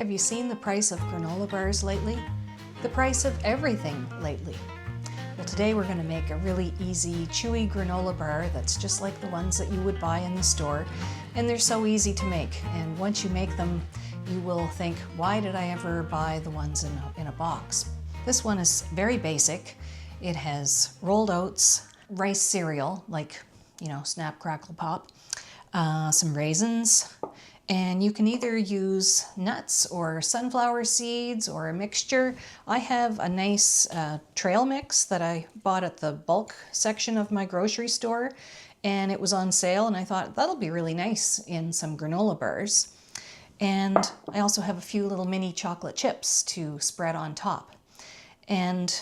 Have you seen the price of granola bars lately? The price of everything lately. Well, today we're going to make a really easy, chewy granola bar that's just like the ones that you would buy in the store. And they're so easy to make. And once you make them, you will think, why did I ever buy the ones in a box? This one is very basic. It has rolled oats, rice cereal, like, Snap, Crackle, Pop, some raisins, and you can either use nuts or sunflower seeds or a mixture. I have a nice trail mix that I bought at the bulk section of my grocery store, and it was on sale, and I thought that'll be really nice in some granola bars. And I also have a few little mini chocolate chips to spread on top. And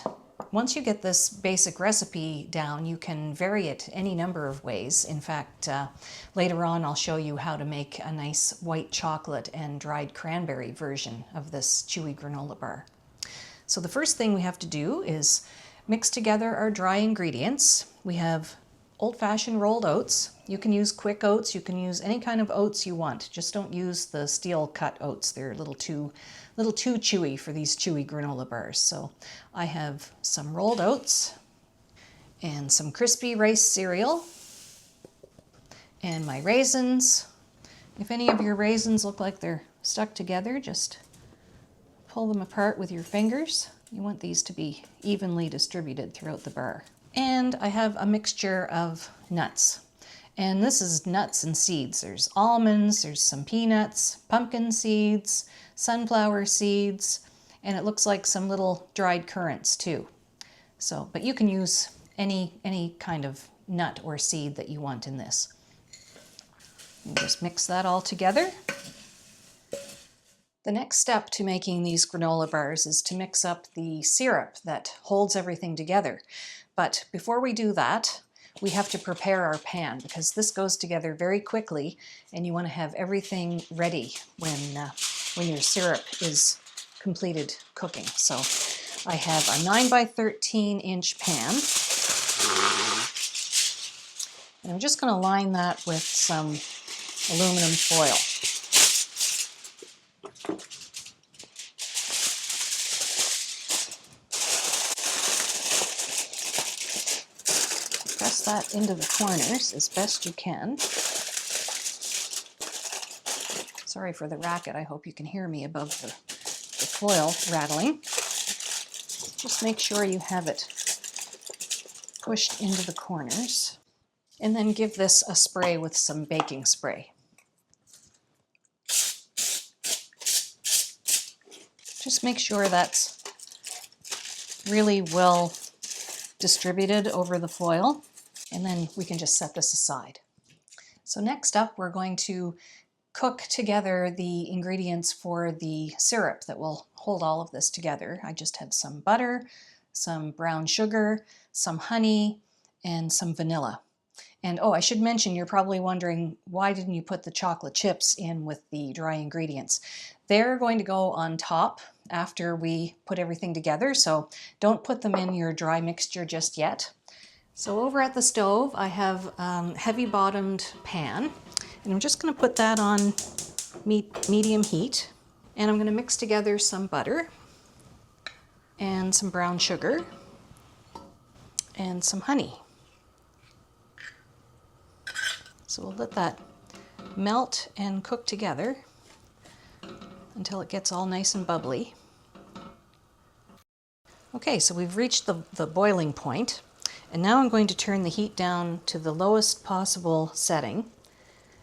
once you get this basic recipe down, you can vary it any number of ways. In fact, later on I'll show you how to make a nice white chocolate and dried cranberry version of this chewy granola bar. So the first thing we have to do is mix together our dry ingredients. We have old-fashioned rolled oats. You can use quick oats, you can use any kind of oats you want. Just don't use the steel cut oats. They're a little too chewy for these chewy granola bars. So I have some rolled oats and some crispy rice cereal and my raisins. If any of your raisins look like they're stuck together, just pull them apart with your fingers. You want these to be evenly distributed throughout the bar. And I have a mixture of nuts. And this is nuts and seeds. There's almonds, there's some peanuts, pumpkin seeds, sunflower seeds, and it looks like some little dried currants too. So, but you can use any kind of nut or seed that you want in this. And just mix that all together. The next step to making these granola bars is to mix up the syrup that holds everything together. But before we do that, we have to prepare our pan because this goes together very quickly and you want to have everything ready when your syrup is completed cooking. So I have a 9 by 13 inch pan, and I'm just going to line that with some aluminum foil. Press that into the corners as best you can. Sorry for the racket. I hope you can hear me above the foil rattling. Just make sure you have it pushed into the corners. And then give this a spray with some baking spray. Just make sure that's really well distributed over the foil. And then we can just set this aside. So next up, we're going to cook together the ingredients for the syrup that will hold all of this together. I just have some butter, some brown sugar, some honey, and some vanilla. And oh, I should mention, you're probably wondering, why didn't you put the chocolate chips in with the dry ingredients? They're going to go on top after we put everything together, so don't put them in your dry mixture just yet. So over at the stove, I have a heavy-bottomed pan, and I'm just going to put that on medium heat, and I'm going to mix together some butter and some brown sugar and some honey. So we'll let that melt and cook together until it gets all nice and bubbly. Okay, so we've reached the boiling point. And now I'm going to turn the heat down to the lowest possible setting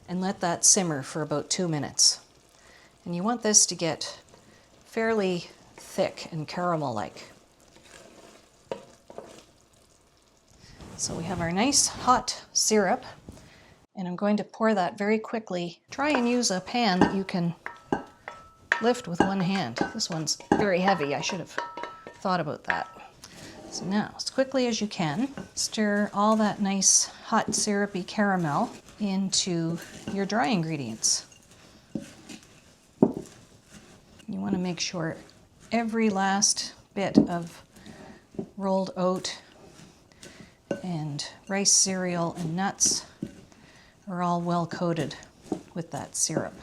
and let that simmer for about 2 minutes. And you want this to get fairly thick and caramel-like. So we have our nice hot syrup, and I'm going to pour that very quickly. Try and use a pan that you can lift with one hand. This one's very heavy. I should have thought about that. So now, as quickly as you can, stir all that nice hot syrupy caramel into your dry ingredients. You want to make sure every last bit of rolled oat and rice cereal and nuts are all well coated with that syrup.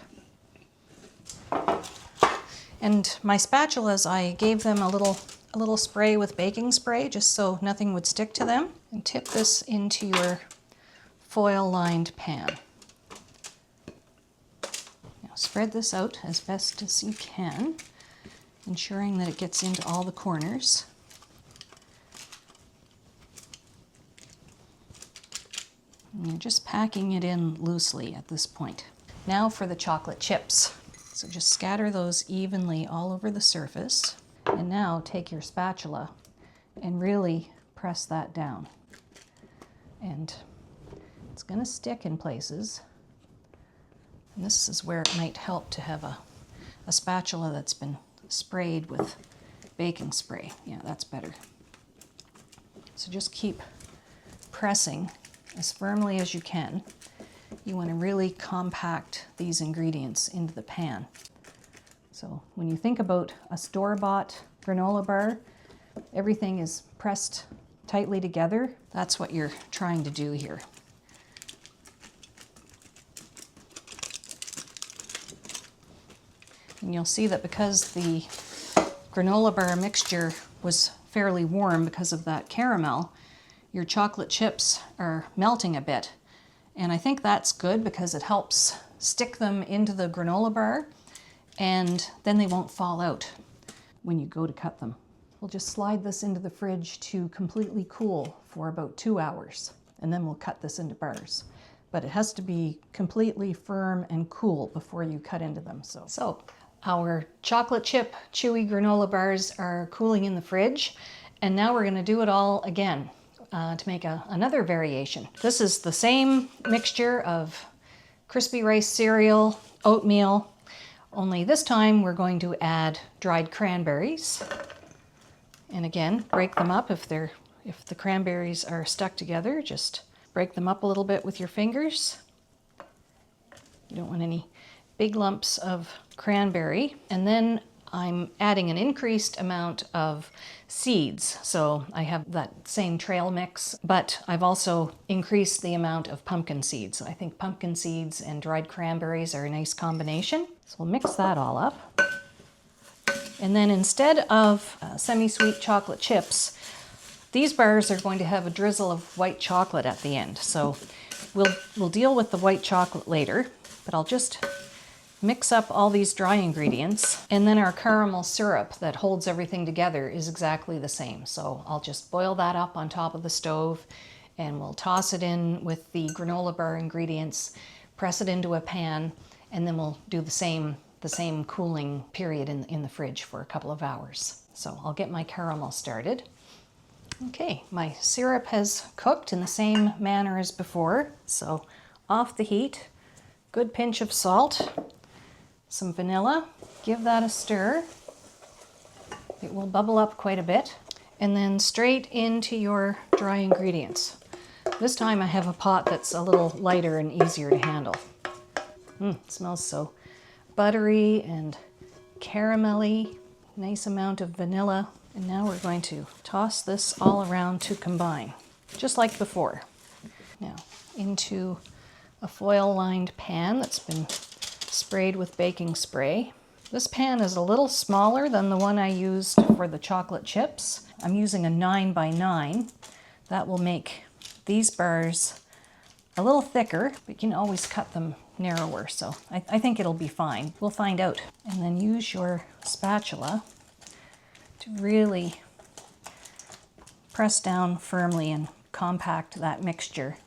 And my spatulas, I gave them a little spray with baking spray just so nothing would stick to them. And tip this into your foil-lined pan. Now spread this out as best as you can, ensuring that it gets into all the corners. And you're just packing it in loosely at this point. Now for the chocolate chips. So just scatter those evenly all over the surface. And now take your spatula and really press that down. And it's going to stick in places. And this is where it might help to have a spatula that's been sprayed with baking spray. Yeah, that's better. So just keep pressing as firmly as you can. You want to really compact these ingredients into the pan. So when you think about a store-bought granola bar, everything is pressed tightly together. That's what you're trying to do here. And you'll see that because the granola bar mixture was fairly warm because of that caramel, your chocolate chips are melting a bit. And I think that's good because it helps stick them into the granola bar, and then they won't fall out when you go to cut them. We'll just slide this into the fridge to completely cool for about 2 hours, and then we'll cut this into bars. But it has to be completely firm and cool before you cut into them. So our chocolate chip chewy granola bars are cooling in the fridge, and now we're going to do it all again. To make another variation. This is the same mixture of crispy rice cereal, oatmeal, only this time we're going to add dried cranberries. And again, break them up if the cranberries are stuck together. Just break them up a little bit with your fingers. You don't want any big lumps of cranberry. And then I'm adding an increased amount of seeds. So I have that same trail mix, but I've also increased the amount of pumpkin seeds. I think pumpkin seeds and dried cranberries are a nice combination. So we'll mix that all up. And then instead of semi-sweet chocolate chips, these bars are going to have a drizzle of white chocolate at the end. So we'll deal with the white chocolate later, but I'll just mix up all these dry ingredients, and then our caramel syrup that holds everything together is exactly the same. So I'll just boil that up on top of the stove, and we'll toss it in with the granola bar ingredients, press it into a pan, and then we'll do the same cooling period in the fridge for a couple of hours. So I'll get my caramel started. Okay, my syrup has cooked in the same manner as before. So off the heat, good pinch of salt, some vanilla, give that a stir. It will bubble up quite a bit. And then straight into your dry ingredients. This time I have a pot that's a little lighter and easier to handle. It smells so buttery and caramelly. Nice amount of vanilla. And now we're going to toss this all around to combine, just like before. Now into a foil-lined pan that's been sprayed with baking spray. This pan is a little smaller than the one I used for the chocolate chips. I'm using a 9x9. That will make these bars a little thicker, but you can always cut them narrower, so I think it'll be fine. We'll find out. And then use your spatula to really press down firmly and compact that mixture,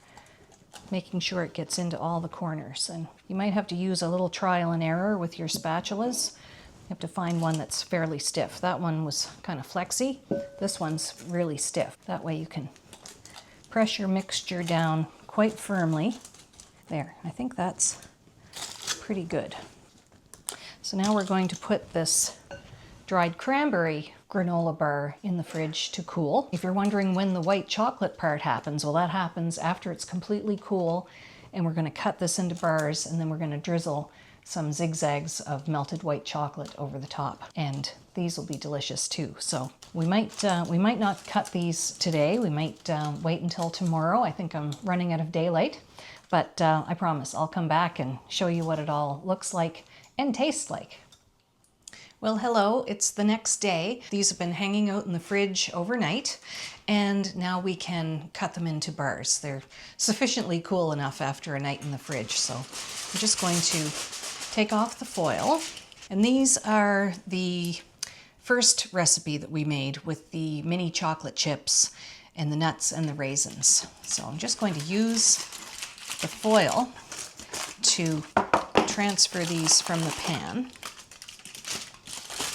making sure it gets into all the corners. And you might have to use a little trial and error with your spatulas. You have to find one that's fairly stiff. That one was kind of flexy. This one's really stiff. That way you can press your mixture down quite firmly. There, I think that's pretty good. So now we're going to put this dried cranberry granola bar in the fridge to cool. If you're wondering when the white chocolate part happens, well, that happens after it's completely cool, and we're going to cut this into bars, and then we're going to drizzle some zigzags of melted white chocolate over the top, and these will be delicious too. So we might not cut these today. We might wait until tomorrow. I think I'm running out of daylight, but I promise I'll come back and show you what it all looks like and tastes like. Well, hello, it's the next day. These have been hanging out in the fridge overnight, and now we can cut them into bars. They're sufficiently cool enough after a night in the fridge, so I'm just going to take off the foil. And these are the first recipe that we made with the mini chocolate chips and the nuts and the raisins. So I'm just going to use the foil to transfer these from the pan.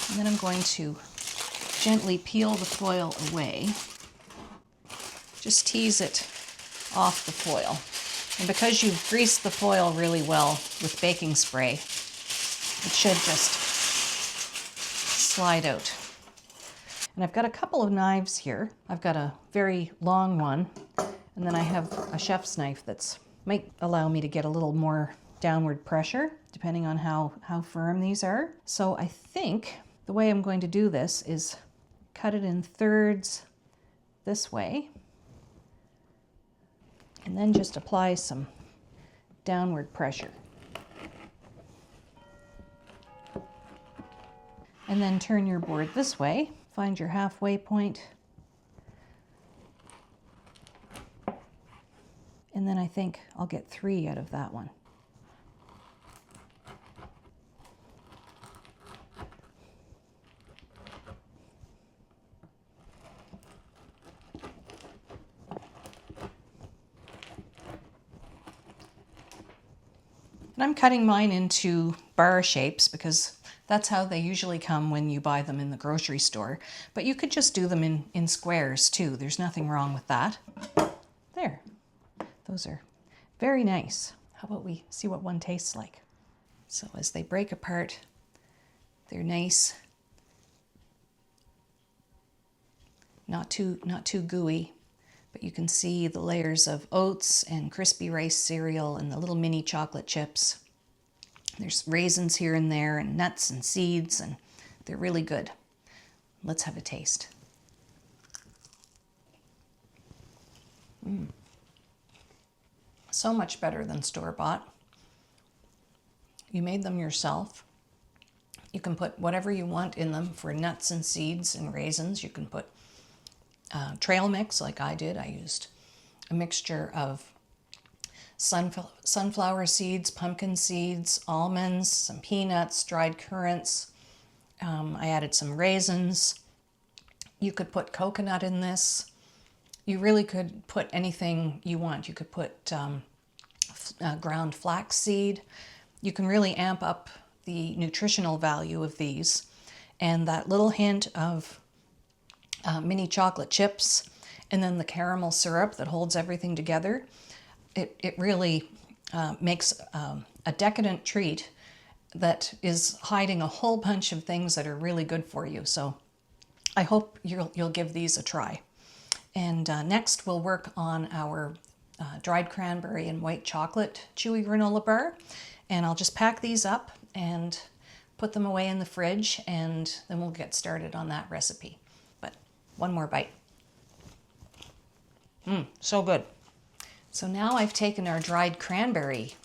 And then I'm going to gently peel the foil away. Just tease it off the foil. And because you've greased the foil really well with baking spray, it should just slide out. And I've got a couple of knives here. I've got a very long one, and then I have a chef's knife that's might allow me to get a little more downward pressure, depending on how firm these are. So I think the way I'm going to do this is cut it in thirds this way, and then just apply some downward pressure. And then turn your board this way, find your halfway point, and then I think I'll get 3 out of that one. And I'm cutting mine into bar shapes because that's how they usually come when you buy them in the grocery store. But you could just do them in squares too. There's nothing wrong with that. There. Those are very nice. How about we see what one tastes like? So as they break apart, they're nice. Not too gooey. But you can see the layers of oats and crispy rice cereal and the little mini chocolate chips. There's raisins here and there and nuts and seeds, and they're really good. Let's have a taste. So much better than store-bought. You made them yourself. You can put whatever you want in them for nuts and seeds and raisins. You can put trail mix like I did. I used a mixture of sunflower seeds, pumpkin seeds, almonds, some peanuts, dried currants. I added some raisins. You could put coconut in this. You really could put anything you want. You could put ground flax seed. You can really amp up the nutritional value of these. And that little hint of mini chocolate chips, and then the caramel syrup that holds everything together. It really makes a decadent treat that is hiding a whole bunch of things that are really good for you. So I hope you'll give these a try. And next we'll work on our dried cranberry and white chocolate chewy granola bar. And I'll just pack these up and put them away in the fridge, and then we'll get started on that recipe. One more bite. So good. So now I've taken our dried cranberry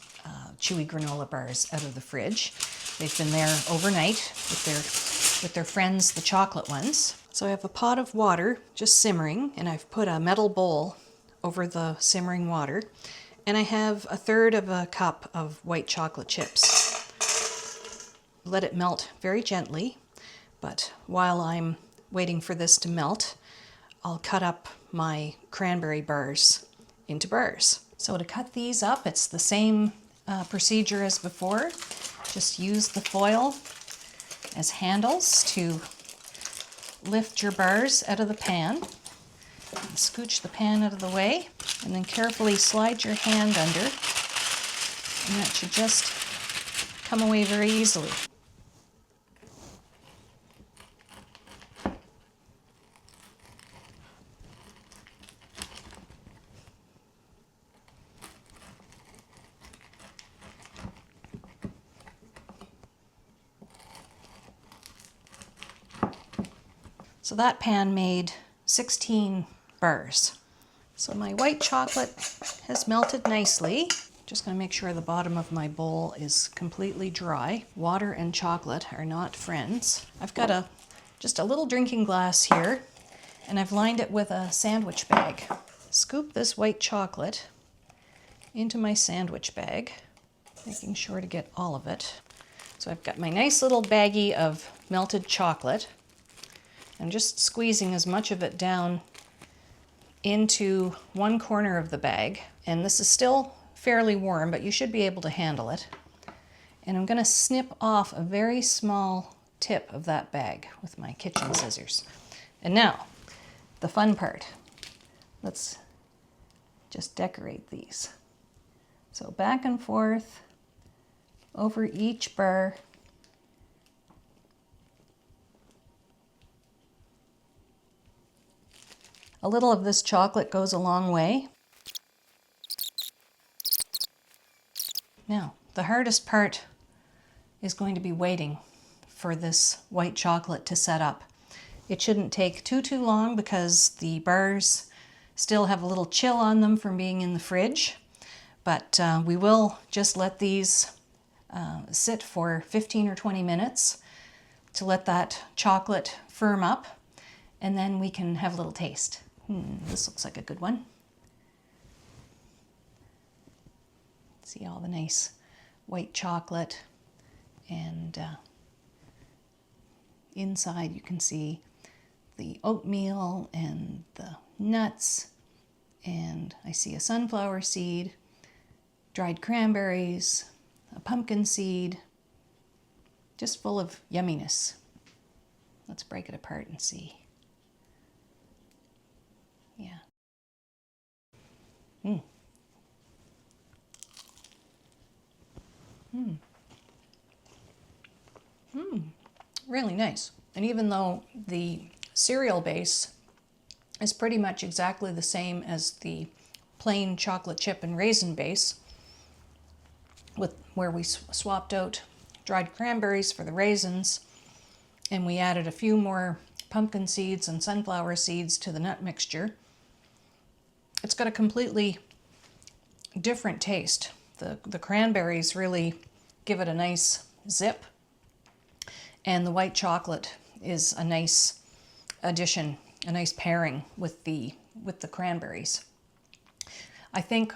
chewy granola bars out of the fridge. They've been there overnight with their friends, the chocolate ones. So I have a pot of water just simmering, and I've put a metal bowl over the simmering water, and I have 1/3 of a cup of white chocolate chips. Let it melt very gently, but while I'm waiting for this to melt, I'll cut up my cranberry bars into bars. So to cut these up, it's the same procedure as before. Just use the foil as handles to lift your bars out of the pan. And scooch the pan out of the way, and then carefully slide your hand under, and that should just come away very easily. So that pan made 16 bars. So my white chocolate has melted nicely. Just going to make sure the bottom of my bowl is completely dry. Water and chocolate are not friends. I've got just a little drinking glass here, and I've lined it with a sandwich bag. Scoop this white chocolate into my sandwich bag, making sure to get all of it. So I've got my nice little baggie of melted chocolate. I'm just squeezing as much of it down into one corner of the bag, and this is still fairly warm, but you should be able to handle it. And I'm going to snip off a very small tip of that bag with my kitchen scissors. And now, the fun part. Let's just decorate these. So back and forth over each bar. A little of this chocolate goes a long way. Now, the hardest part is going to be waiting for this white chocolate to set up. It shouldn't take too long because the bars still have a little chill on them from being in the fridge, but we will just let these sit for 15 or 20 minutes to let that chocolate firm up, and then we can have a little taste. This looks like a good one. See all the nice white chocolate, and inside you can see the oatmeal and the nuts, and I see a sunflower seed, dried cranberries, a pumpkin seed, just full of yumminess. Let's break it apart and see. Yeah. Really nice. And even though the cereal base is pretty much exactly the same as the plain chocolate chip and raisin base, with where we swapped out dried cranberries for the raisins, and we added a few more pumpkin seeds and sunflower seeds to the nut mixture, it's got a completely different taste. The cranberries really give it a nice zip, and the white chocolate is a nice addition, a nice pairing with the cranberries. I think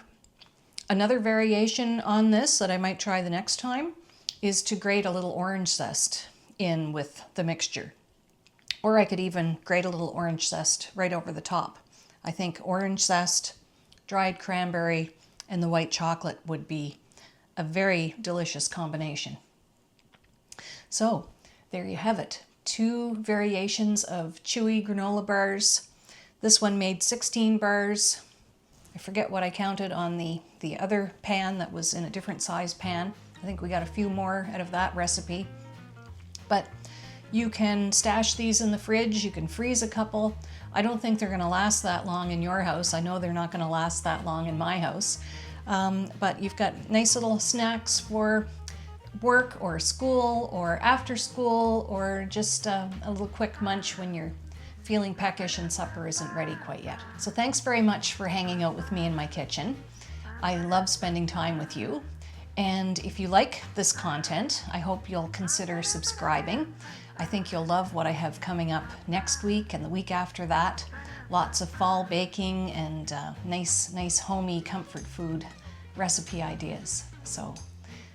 another variation on this that I might try the next time is to grate a little orange zest in with the mixture. Or I could even grate a little orange zest right over the top. I think orange zest, dried cranberry, and the white chocolate would be a very delicious combination. So there you have it. 2 variations of Chewy Granola Bars. This one made 16 bars. I forget what I counted on the other pan that was in a different size pan. I think we got a few more out of that recipe. But you can stash these in the fridge, you can freeze a couple. I don't think they're gonna last that long in your house. I know they're not gonna last that long in my house. But you've got nice little snacks for work or school or after school, or just a little quick munch when you're feeling peckish and supper isn't ready quite yet. So thanks very much for hanging out with me in my kitchen. I love spending time with you. And if you like this content, I hope you'll consider subscribing. I think you'll love what I have coming up next week and the week after that. Lots of fall baking and nice homey comfort food recipe ideas. So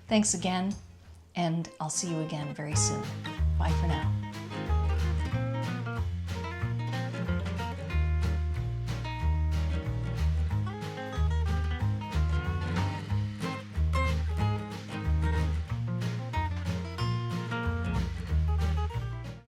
thanks again, and I'll see you again very soon. Bye for now.